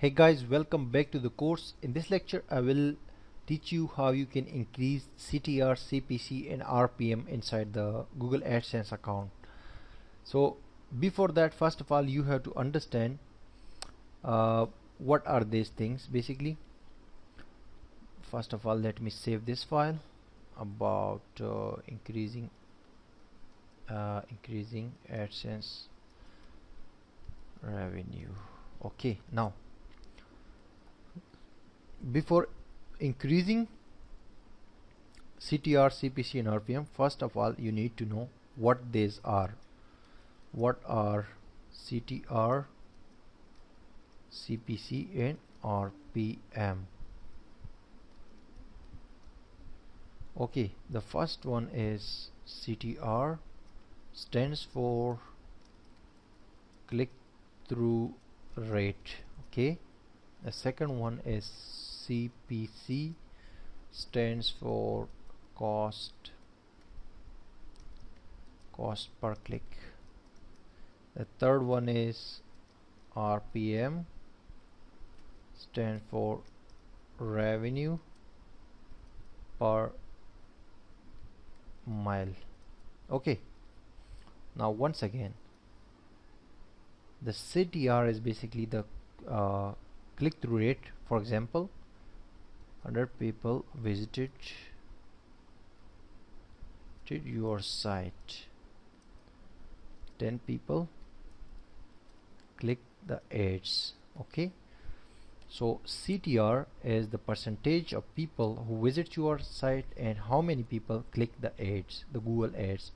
Hey guys, welcome back to the course. In this lecture I will teach you how you can increase CTR, CPC and RPM inside the Google AdSense account. So before that, first of all you have to understand what are these things basically. First of all, let me save this file about increasing AdSense revenue. Okay, now before increasing CTR, CPC and RPM, first of all you need to know what these are. What are CTR, CPC and RPM? Okay, the first one is CTR, stands for click-through rate. Okay, the second one is CPC, stands for cost per click. The third one is RPM, stands for revenue per mile. Okay, now once again, the CTR is basically the click-through rate. For example, 100 people visited your site, 10 people click the ads. Okay, so CTR is the percentage of people who visit your site and how many people click the ads, the Google ads.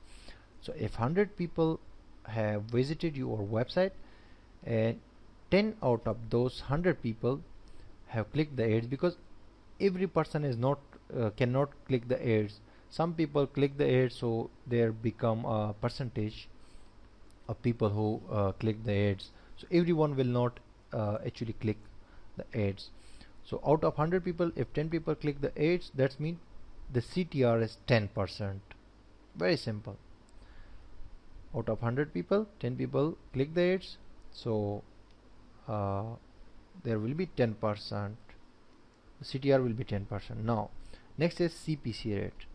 So if 100 people have visited your website and 10 out of those 100 people have clicked the ads, because every person is not cannot click the ads. Some people click the ads, so there become a percentage of people who click the ads. So everyone will not actually click the ads. So out of 100 people, if 10 people click the ads, that means the CTR is 10%. Very simple. Out of 100 people, 10 people click the ads, so there will be 10%. The CTR will be 10%. Now next is CPC rate.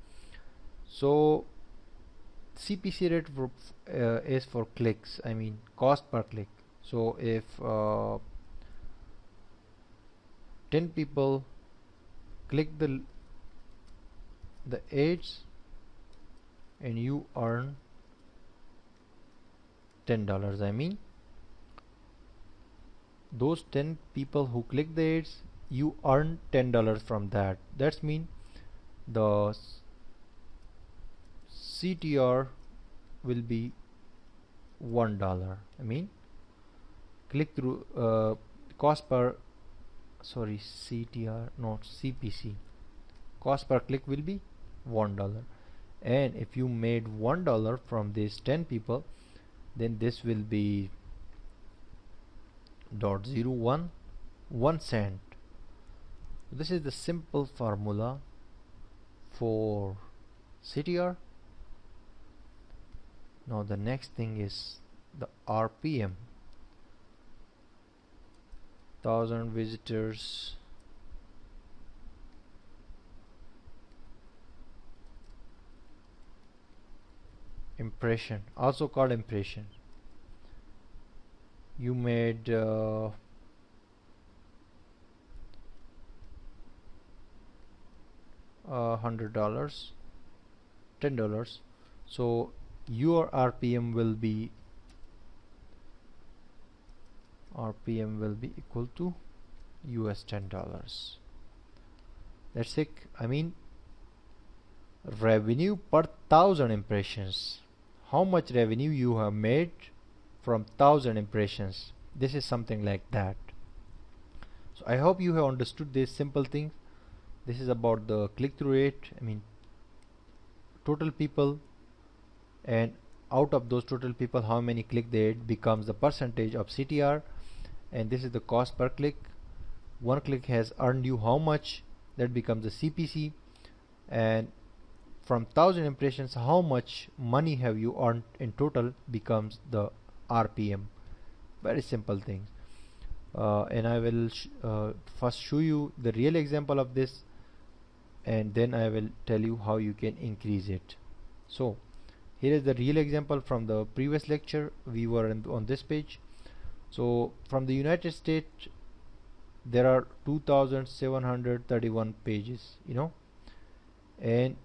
So CPC rate is for clicks, I mean cost per click. So if 10 people click the ads and you earn $10, I mean those 10 people who click the ads, you earn $10 from that. That's mean the CTR will be $1. I mean click through cost per CTR, not CPC. Cost per click will be $1, and if you made $1 from these 10 people, then this will be 0.011 cent. This is the simple formula for CTR. Now the next thing is the RPM. 1000 visitors impression, also called impression. You made $100, $10, so your RPM will be equal to US $10. That's it. I mean revenue per 1000 impressions. How much revenue you have made from 1000 impressions. This is something like that. So I hope you have understood these simple things. This is about the click-through rate, I mean total people, and out of those total people how many click the ad becomes the percentage of CTR, and this is the cost per click. One click has earned you how much, that becomes the CPC, and from 1000 impressions how much money have you earned in total becomes the RPM. Very simple things. and I will first show you the real example of this, and then I will tell you how you can increase it. So here is the real example from the previous lecture. We were on this page. So from the United States there are 2731 pages, and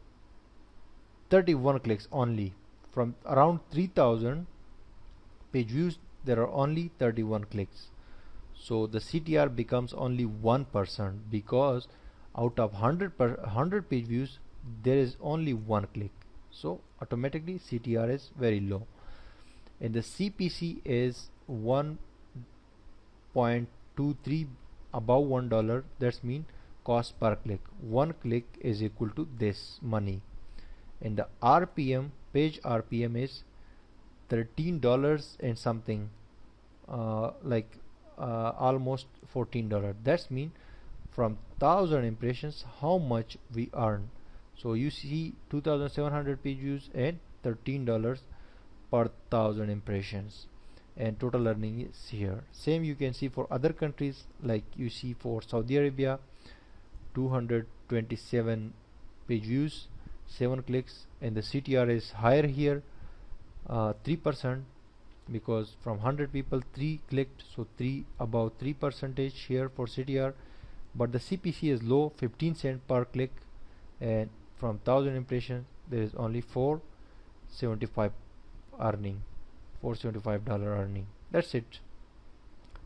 31 clicks only. From around 3000 page views there are only 31 clicks. So the CTR becomes only 1% because out of 100 page views there is only one click. So automatically CTR is very low, and the CPC is 1.23, above $1. That's mean cost per click. One click is equal to this money, and the RPM, page RPM is $13 and something, almost $14. That's mean from 1000 impressions how much we earn. So you see 2700 page views and $13 per 1000 impressions, and total earning is here. Same you can see for other countries, like you see for Saudi Arabia 227 page views, 7 clicks, and the CTR is higher here, 3%, because from 100 people 3 clicked, so about 3% here for CTR. But the CPC is low, 15 cents per click, and from 1000 impressions there is only $475 earning. That's it,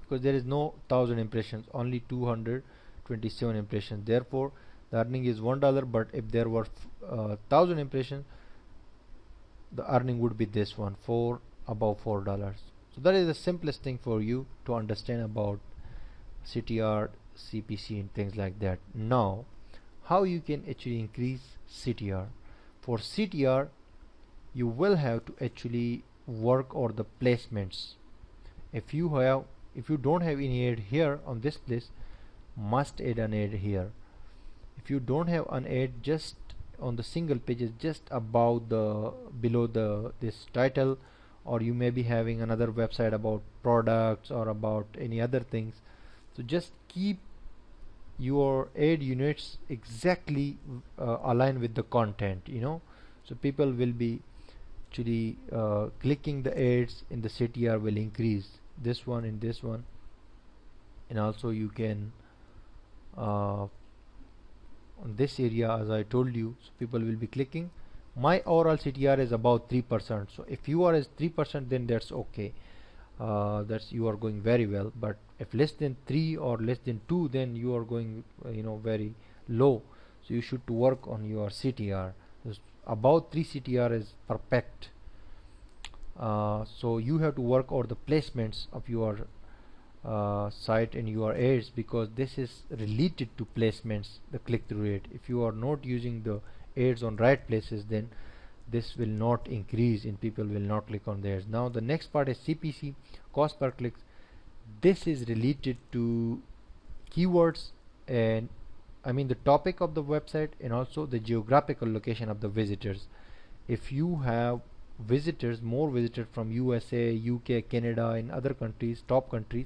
because there is no 1000 impressions, only 227 impressions. Therefore the earning is $1. But if there were 1000 impressions, the earning would be this one, above $4. So that is the simplest thing for you to understand about CTR, CPC, and things like that. Now how you can actually increase CTR? For CTR you will have to actually work on the placements. If you don't have any ad here on this place, must add an ad here. If you don't have an ad, just on the single pages, just above below this title, or you may be having another website about products or about any other things, so just keep your ad units exactly aligned with the content, so people will be actually clicking the ads, and the CTR will increase. This one and this one, and also you can on this area, as I told you, so people will be clicking. My overall CTR is about 3%, so if you are as 3%, then that's okay, that's you are going very well. But if less than 3 or less than 2, then you are going very low. So you should work on your CTR. About 3 CTR is perfect. So you have to work on the placements of your site and your ads, because this is related to placements, the click-through rate. If you are not using the ads on right places, then this will not increase and people will not click on the ads. Now the next part is CPC, cost per click. This is related to keywords, and the topic of the website, and also the geographical location of the visitors. If you have more visitors from USA, UK, Canada, and other countries, top countries,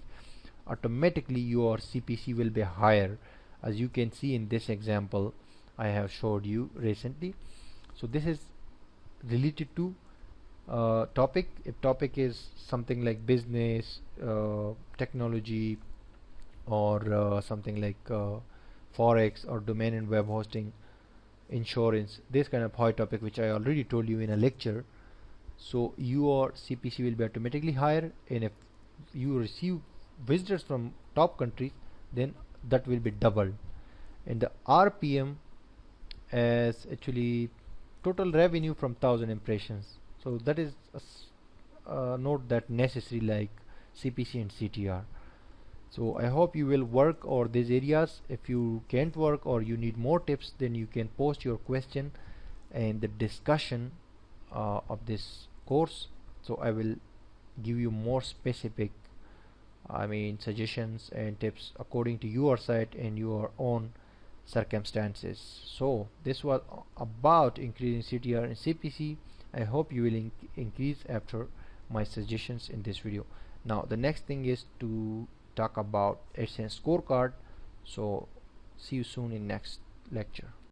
automatically your CPC will be higher, as you can see in this example I have showed you recently. So this is related to topic. If topic is something like business, technology, or something like forex or domain and web hosting, insurance, this kind of high topic which I already told you in a lecture, so your CPC will be automatically higher. And if you receive visitors from top countries, then that will be doubled. And the RPM is actually total revenue from 1000 impressions, so that is not that necessary like CPC and CTR. So I hope you will work on these areas. If you can't work or you need more tips, then you can post your question and the discussion of this course, so I will give you more specific suggestions and tips according to your site and your own circumstances. So this was about increasing CTR and CPC. I hope you will increase after my suggestions in this video. Now the next thing is to talk about AdSense scorecard. So see you soon in next lecture.